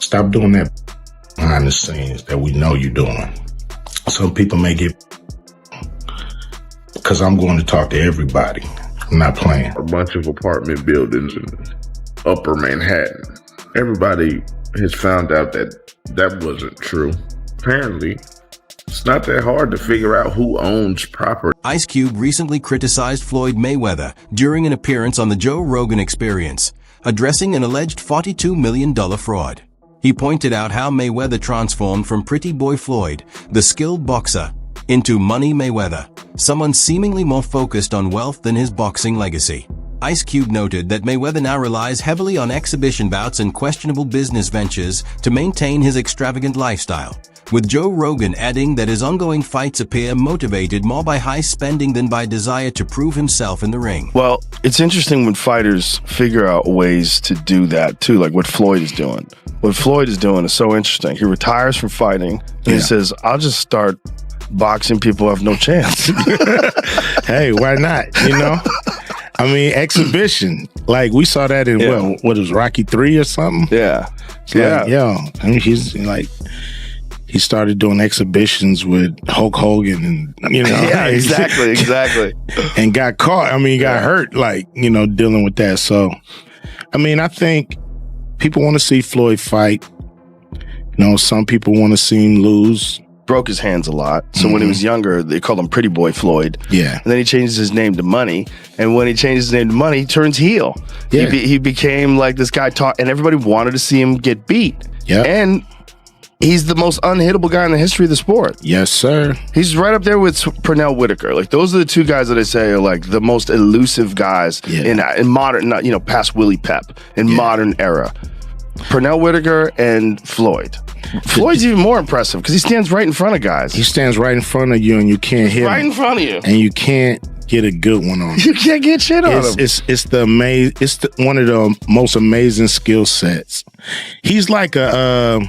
Stop doing that behind the scenes that we know you're doing. Some people may get, because I'm going to talk to everybody. I'm not playing. A bunch of apartment buildings in Upper Manhattan. Everybody has found out that that wasn't true. Apparently, it's not that hard to figure out who owns property. IceCube recently criticized Floyd Mayweather during an appearance on the Joe Rogan Experience, addressing an alleged $42 million fraud. He pointed out how Mayweather transformed from Pretty Boy Floyd, the skilled boxer, into Money Mayweather, someone seemingly more focused on wealth than his boxing legacy. IceCube noted that Mayweather now relies heavily on exhibition bouts and questionable business ventures to maintain his extravagant lifestyle, with Joe Rogan adding that his ongoing fights appear motivated more by high spending than by desire to prove himself in the ring. Well, it's interesting when fighters figure out ways to do that too, like what Floyd is doing. What Floyd is doing is so interesting. He retires from fighting and he says, I'll just start boxing people who have no chance. Hey, why not? You know? I mean, exhibition. Like, we saw that in, what was Rocky 3 or something? Yeah. Like, I mean, he's like, he started doing exhibitions with Hulk Hogan and, you know. Yeah, exactly. And got caught. I mean, he got hurt, like, you know, dealing with that. So, I mean, I think people want to see Floyd fight. You know, some people want to see him lose. Broke his hands a lot. So when he was younger, they called him Pretty Boy Floyd. Yeah. And then he changes his name to Money. And when he changes his name to Money, he turns heel. Yeah. He became like this guy and everybody wanted to see him get beat. Yeah. And he's the most unhittable guy in the history of the sport. Yes, sir. He's right up there with Pernell Whitaker. Like, those are the two guys that I say are like the most elusive guys in modern, not, you know, past Willie Pep, in modern era. Pernell Whitaker and Floyd. Floyd's even more impressive because he stands right in front of guys. He stands right in front of you and you can't hit him. Right in front of you. And you can't get a good one on him. You can't get shit on him. It's one of the most amazing skill sets. He's like a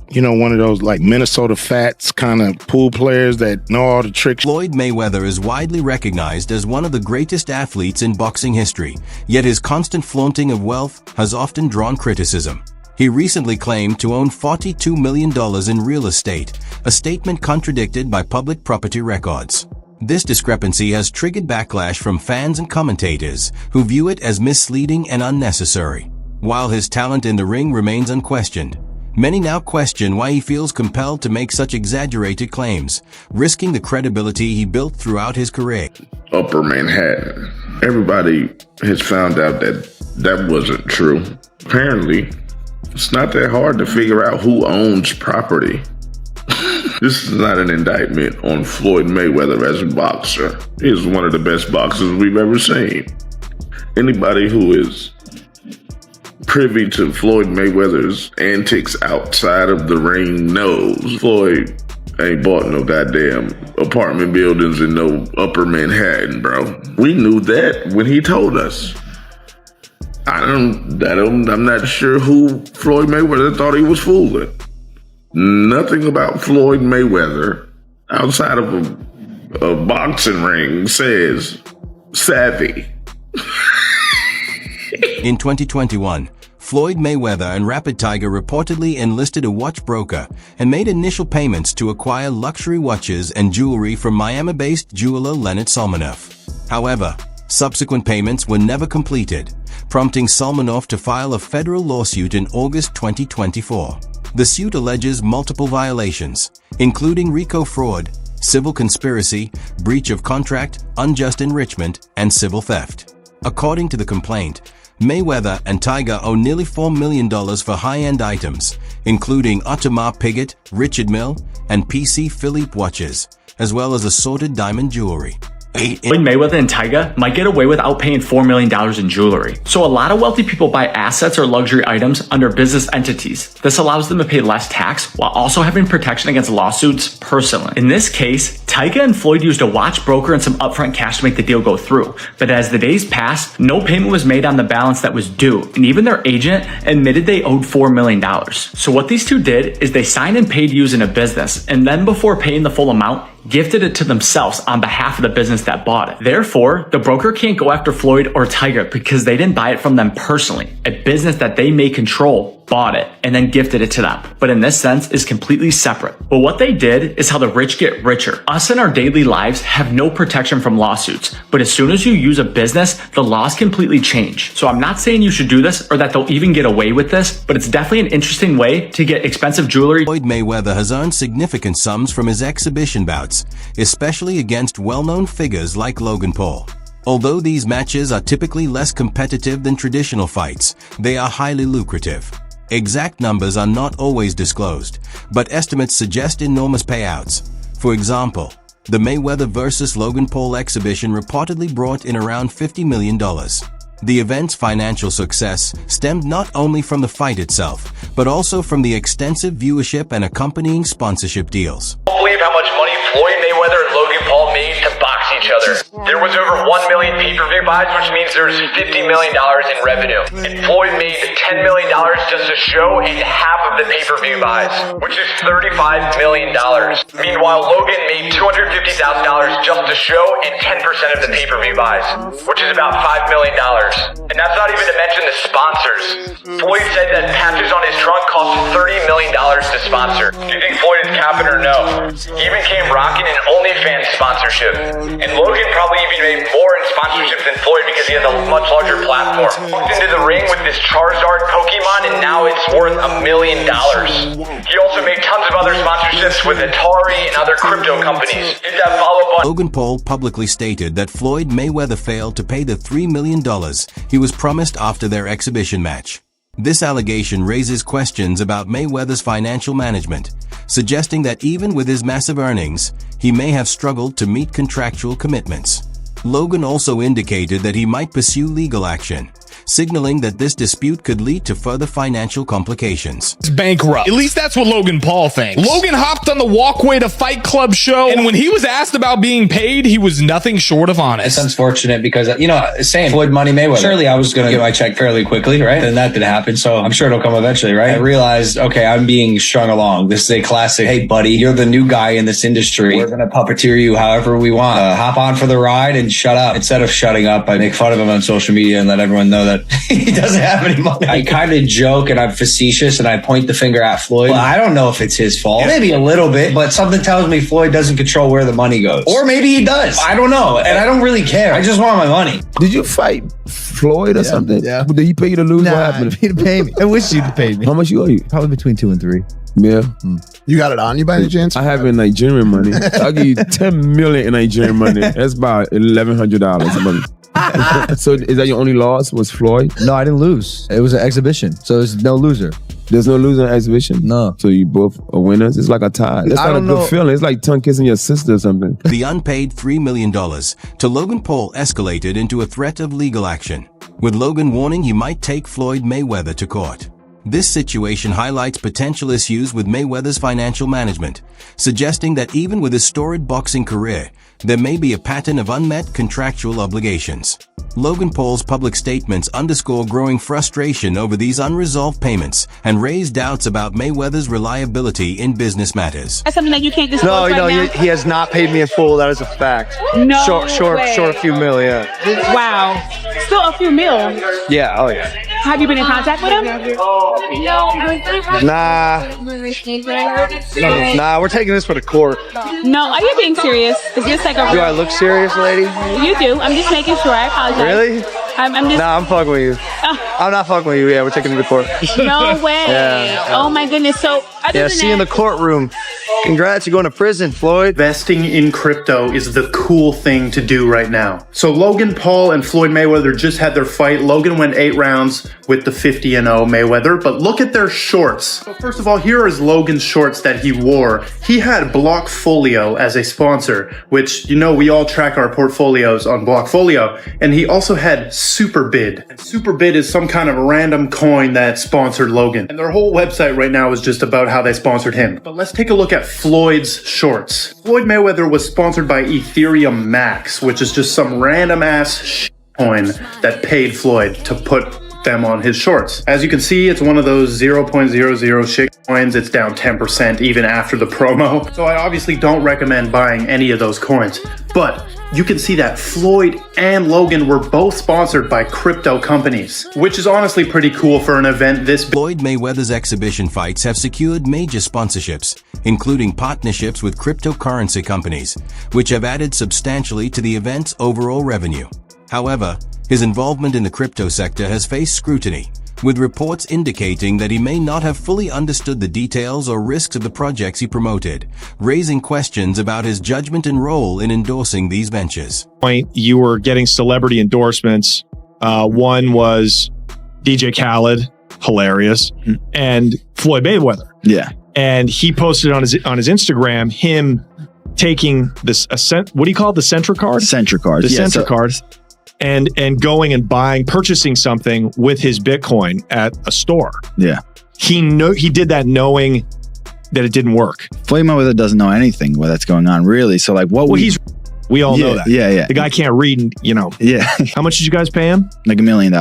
you know, one of those like Minnesota Fats kind of pool players that know all the tricks. Floyd Mayweather is widely recognized as one of the greatest athletes in boxing history, yet his constant flaunting of wealth has often drawn criticism. He recently claimed to own $42 million in real estate, a statement contradicted by public property records. This discrepancy has triggered backlash from fans and commentators who view it as misleading and unnecessary. While his talent in the ring remains unquestioned, many now question why he feels compelled to make such exaggerated claims, risking the credibility he built throughout his career. Upper Manhattan. Everybody has found out that that wasn't true. Apparently, it's not that hard to figure out who owns property. This is not an indictment on Floyd Mayweather as a boxer. He is one of the best boxers we've ever seen. Anybody who is privy to Floyd Mayweather's antics outside of the ring knows Floyd ain't bought no goddamn apartment buildings in no Upper Manhattan, bro. We knew that when he told us. I'm not sure who Floyd Mayweather thought he was fooling. Nothing about Floyd Mayweather outside of a boxing ring says savvy. In 2021, Floyd Mayweather and Rapid Tiger reportedly enlisted a watch broker and made initial payments to acquire luxury watches and jewelry from Miami-based jeweler Leonard Salmanoff. However, subsequent payments were never completed, prompting Salmanoff to file a federal lawsuit in August 2024. The suit alleges multiple violations, including RICO fraud, civil conspiracy, breach of contract, unjust enrichment, and civil theft. According to the complaint, Mayweather and Tiger owe nearly $4 million for high-end items, including Audemars Piguet, Richard Mille, and PC Philippe watches, as well as assorted diamond jewelry. Floyd Mayweather and Tiger might get away without paying $4 million in jewelry. So a lot of wealthy people buy assets or luxury items under business entities. This allows them to pay less tax while also having protection against lawsuits personally. In this case, Tiger and Floyd used a watch broker and some upfront cash to make the deal go through. But as the days passed, no payment was made on the balance that was due, and even their agent admitted they owed $4 million. So what these two did is they signed and paid using a business, and then before paying the full amount, gifted it to themselves on behalf of the business that bought it. Therefore, the broker can't go after Floyd or Tiger because they didn't buy it from them personally, a business that they may control bought it and then gifted it to them, but in this sense is completely separate. But what they did is how the rich get richer. Us in our daily lives have no protection from lawsuits, but as soon as you use a business, the laws completely change. So I'm not saying you should do this or that they'll even get away with this, but it's definitely an interesting way to get expensive jewelry. Floyd Mayweather has earned significant sums from his exhibition bouts, especially against well-known figures like Logan Paul. Although these matches are typically less competitive than traditional fights, they are highly lucrative. Exact numbers are not always disclosed, but estimates suggest enormous payouts. For example, the Mayweather vs. Logan Paul exhibition reportedly brought in around $50 million. The event's financial success stemmed not only from the fight itself, but also from the extensive viewership and accompanying sponsorship deals. I can't believe how much money Floyd Mayweather and Logan Paul made to box each other. There was over 1 million pay-per-view buys, which means there's $50 million in revenue. And Floyd made $10 million just a show and half of the pay-per-view buys, which is $35 million. Meanwhile, Logan made $250,000 just a show and 10% of the pay-per-view buys, which is about $5 million. And that's not even to mention the sponsors. Floyd said that patches on his trunk cost $30 million to sponsor. Do you think Floyd is capping or no? He even came rocking an OnlyFans sponsorship. And Logan probably even made more in sponsorship than Floyd because he has a much larger platform. Walked into the ring with this Charizard Pokemon and now it's worth $1 million. He also made tons of other sponsorships with Atari and other crypto companies. Did that follow up on Logan Paul publicly stated that Floyd Mayweather failed to pay the $3 million he was promised after their exhibition match. This allegation raises questions about Mayweather's financial management, suggesting that even with his massive earnings, he may have struggled to meet contractual commitments. Logan also indicated that he might pursue legal action, signaling that this dispute could lead to further financial complications. It's bankrupt. At least that's what Logan Paul thinks. Logan hopped on the Walkway to Fight Club show, and when he was asked about being paid, he was nothing short of honest. It's unfortunate because, same Floyd Money Mayweather. Surely I was going to get my check fairly quickly, right? And that didn't happen, so I'm sure it'll come eventually, right? I realized, okay, I'm being strung along. This is a classic, hey, buddy, you're the new guy in this industry. We're going to puppeteer you however we want. Hop on for the ride and shut up. Instead of shutting up, I make fun of him on social media and let everyone know that he doesn't have any money. I kind of joke and I'm facetious and I point the finger at Floyd. Well, I don't know if it's his fault. Maybe a little bit, but something tells me Floyd doesn't control where the money goes. Or maybe he does. I don't know. And I don't really care. I just want my money. Did you fight Floyd or something? Yeah. Did he pay you to lose? Nah, What happened? he didn't pay me. I wish you'd pay me. How much you owe you? Probably between 2 and 3. Yeah. You got it on you by any chance? I have in Nigerian money. I'll give you 10 million in Nigerian money. That's about $1,100 a month. So is that your only loss was Floyd? No, I didn't lose. It was an exhibition, so there's no loser. There's no loser in exhibition? No. So you both are winners? It's like a tie. That's not a good feeling. It's like tongue kissing your sister or something. The unpaid $3 million to Logan Paul escalated into a threat of legal action, with Logan warning he might take Floyd Mayweather to court. This situation highlights potential issues with Mayweather's financial management, suggesting that even with his storied boxing career, there may be a pattern of unmet contractual obligations. Logan Paul's public statements underscore growing frustration over these unresolved payments and raise doubts about Mayweather's reliability in business matters. That's something that you can't disclose now? He has not paid me in full. That is a fact. No Short a few mil, yeah. Wow. Still a few mil. Yeah, oh yeah. Have you been in contact with him? Nah, we're taking this for the court. No, are you being serious? Is this like a... Do I look serious, lady? You do. I'm just making sure. I apologize. Really? I'm just... Nah, I'm fucking with you. I'm not fucking with you. Yeah, we're taking it to court. No way. Yeah. Oh my goodness. So, see you in the courtroom. Congrats, you're going to prison, Floyd. Investing in crypto is the cool thing to do right now. So Logan Paul and Floyd Mayweather just had their fight. Logan went 8 rounds with the 50-0 Mayweather, but look at their shorts. So first of all, here is Logan's shorts that he wore. He had Blockfolio as a sponsor, which, we all track our portfolios on Blockfolio, and he also had Superbid. And Superbid is some kind of random coin that sponsored Logan. And their whole website right now is just about how they sponsored him. But let's take a look at Floyd's shorts. Floyd Mayweather was sponsored by Ethereum Max, which is just some random ass coin that paid Floyd to put them on his shorts. As you can see, it's one of those 0.00 shit coins, it's down 10% even after the promo. So I obviously don't recommend buying any of those coins. But you can see that Floyd and Logan were both sponsored by crypto companies, which is honestly pretty cool for an event this big. Floyd Mayweather's exhibition fights have secured major sponsorships, including partnerships with cryptocurrency companies, which have added substantially to the event's overall revenue. However, his involvement in the crypto sector has faced scrutiny, with reports indicating that he may not have fully understood the details or risks of the projects he promoted, raising questions about his judgment and role in endorsing these ventures. You were getting celebrity endorsements. One was DJ Khaled, hilarious, and Floyd Mayweather. Yeah. And he posted on his Instagram him taking this what do you call it? The Centra card? Centra card. The Centra cards. And going and purchasing something with his Bitcoin at a store. Yeah. He did that knowing that it didn't work. Floyd Mayweather doesn't know anything that's going on, really. So like we all know that. Yeah. The guy can't read, Yeah. How much did you guys pay him? Like $1 million.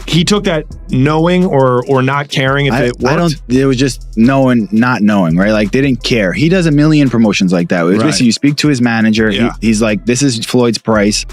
He took that knowing or not caring if it worked? It was just not knowing, right? Like they didn't care. He does a million promotions like that. It's basically you speak to his manager. Yeah. He's like, this is Floyd's price.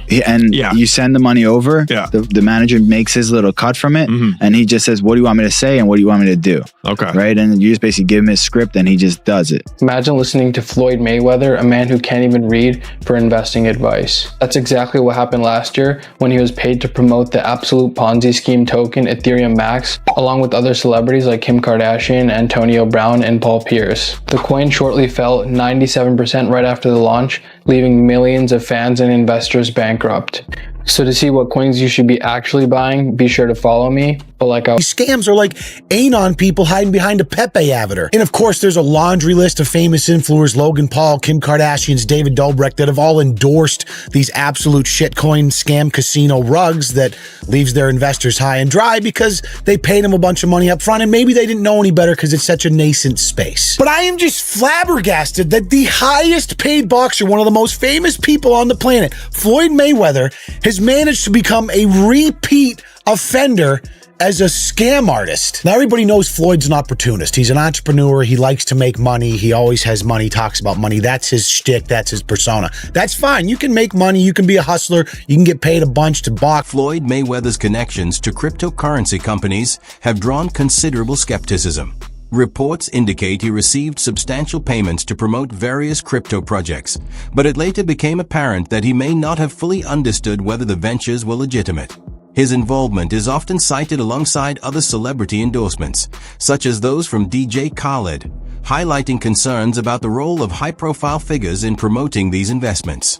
You send the money over. Yeah. The manager makes his little cut from it. And he just says, what do you want me to say? And what do you want me to do? Okay. Right. And you just basically give him his script and he just does it. Imagine listening to Floyd Mayweather, a man who can't even read, for investing advice. That's exactly what happened last year when he was paid to promote the absolute Ponzi scheme token Ethereum Max, along with other celebrities like Kim Kardashian, Antonio Brown, and Paul Pierce. The coin shortly fell 97% right after the launch, leaving millions of fans and investors bankrupt. So to see what coins you should be actually buying, be sure to follow me. But these scams are like anon people hiding behind a Pepe avatar. And of course, there's a laundry list of famous influencers, Logan Paul, Kim Kardashian's, David Dobrik, that have all endorsed these absolute shitcoin scam casino rugs that leaves their investors high and dry because they paid them a bunch of money up front and maybe they didn't know any better because it's such a nascent space. But I am just flabbergasted that the highest paid boxer, one of the most famous people on the planet, Floyd Mayweather, has managed to become a repeat offender as a scam artist. Now, everybody knows Floyd's an opportunist. He's an entrepreneur. He likes to make money. He always has money, talks about money. That's his shtick. That's his persona. That's fine. You can make money. You can be a hustler. You can get paid a bunch to box. Floyd Mayweather's connections to cryptocurrency companies have drawn considerable skepticism. Reports indicate he received substantial payments to promote various crypto projects, but it later became apparent that he may not have fully understood whether the ventures were legitimate. His involvement is often cited alongside other celebrity endorsements, such as those from DJ Khaled, highlighting concerns about the role of high-profile figures in promoting these investments.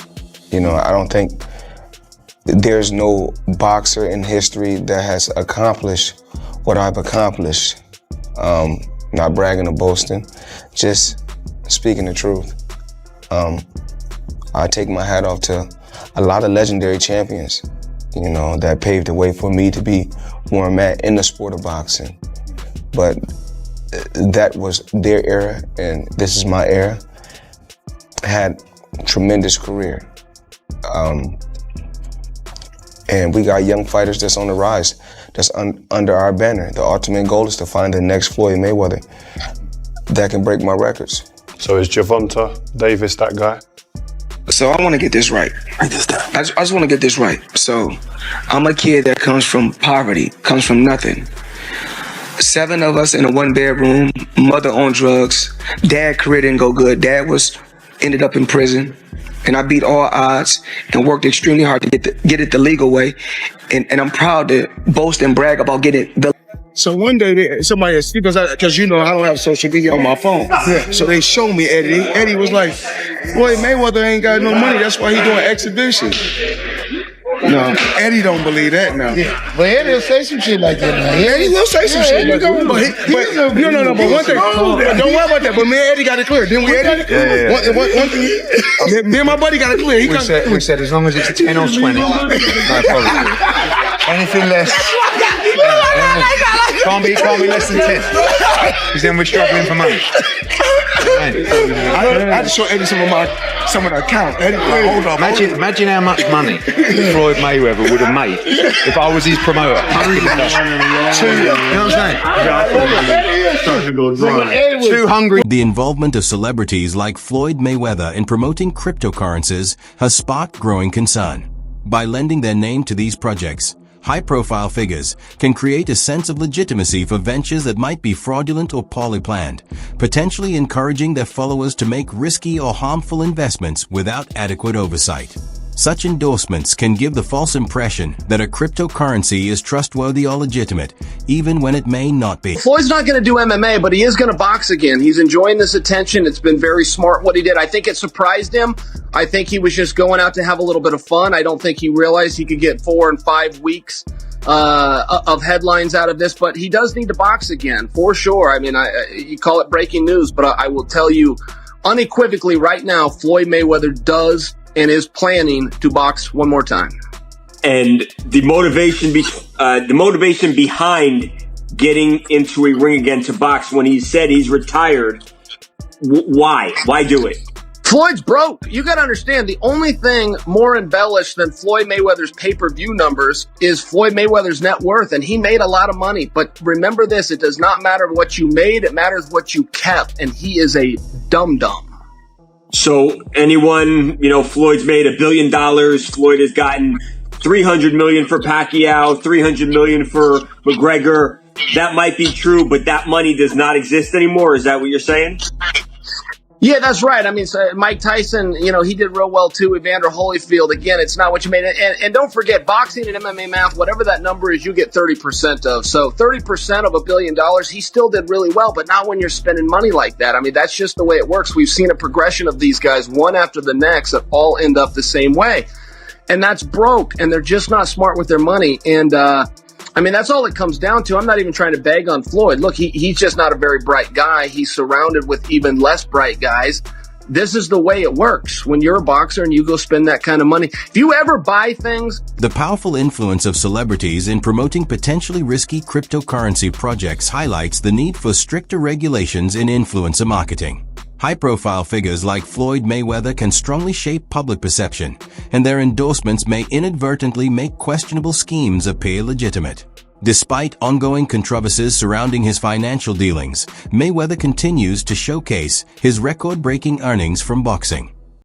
I don't think there's no boxer in history that has accomplished what I've accomplished. Not bragging or boasting, just speaking the truth. I take my hat off to a lot of legendary champions, that paved the way for me to be where I'm at in the sport of boxing. But that was their era, and this is my era. I had a tremendous career. And we got young fighters that's on the rise, that's under our banner. The ultimate goal is to find the next Floyd Mayweather that can break my records. So is Gervonta Davis that guy? So I want to get this right. I just want to get this right. So I'm a kid that comes from poverty, comes from nothing. 7 of us in a 1-bedroom, mother on drugs. Dad career didn't go good. Dad ended up in prison. And I beat all odds and worked extremely hard to get it the legal way. And I'm proud to boast and brag about getting the. So one day, somebody, because I don't have social media on my phone. Yeah. So they showed me Eddie. Eddie was like, boy, Mayweather ain't got no money. That's why he doing exhibition. No, Eddie don't believe that now. Yeah. But Eddie will say some shit like that now. Eddie will say some shit like that. But one thing, don't worry about that. But me and Eddie got it clear. Didn't we, Eddie? Yeah. One thing, me and my buddy got it clear. We said as long as it's 10 on 20. Anything less. Can't be less than 10. Because then we're struggling for money. I had to show Eddie some of the account. Eddie, hold on. Imagine how much money Floyd Mayweather would have made if I was his promoter. You know what I'm saying? Too hungry. The involvement of celebrities like Floyd Mayweather in promoting cryptocurrencies has sparked growing concern. By lending their name to these projects, high-profile figures can create a sense of legitimacy for ventures that might be fraudulent or poorly planned, potentially encouraging their followers to make risky or harmful investments without adequate oversight. Such endorsements can give the false impression that a cryptocurrency is trustworthy or legitimate, even when it may not be. Floyd's not going to do MMA, but he is going to box again. He's enjoying this attention. It's been very smart what he did. I think it surprised him. I think he was just going out to have a little bit of fun. I don't think he realized he could get 4 and 5 weeks of headlines out of this, but he does need to box again, for sure. I mean, you call it breaking news, but I will tell you unequivocally right now, Floyd Mayweather does and is planning to box one more time. And the motivation behind getting into a ring again to box when he said he's retired, why? Why do it? Floyd's broke. You got to understand, the only thing more embellished than Floyd Mayweather's pay-per-view numbers is Floyd Mayweather's net worth, and he made a lot of money. But remember this, it does not matter what you made, it matters what you kept, and he is a dum-dum. So anyone, Floyd's made $1 billion. Floyd has gotten $300 million for Pacquiao, $300 million for McGregor. That might be true, but that money does not exist anymore. Is that what you're saying? Yeah, that's right. I mean, so Mike Tyson, he did real well too. Evander Holyfield, again, it's not what you made. And don't forget, boxing and MMA math, whatever that number is, you get 30% of. So 30% of $1 billion, he still did really well, but not when you're spending money like that. I mean, that's just the way it works. We've seen a progression of these guys, one after the next, that all end up the same way. And that's broke, and they're just not smart with their money. And, I mean, that's all it comes down to. I'm not even trying to bag on Floyd. Look, he's just not a very bright guy. He's surrounded with even less bright guys. This is the way it works when you're a boxer and you go spend that kind of money. If you ever buy things... The powerful influence of celebrities in promoting potentially risky cryptocurrency projects highlights the need for stricter regulations in influencer marketing. High-profile figures like Floyd Mayweather can strongly shape public perception, and their endorsements may inadvertently make questionable schemes appear legitimate. Despite ongoing controversies surrounding his financial dealings, Mayweather continues to showcase his record-breaking earnings from boxing.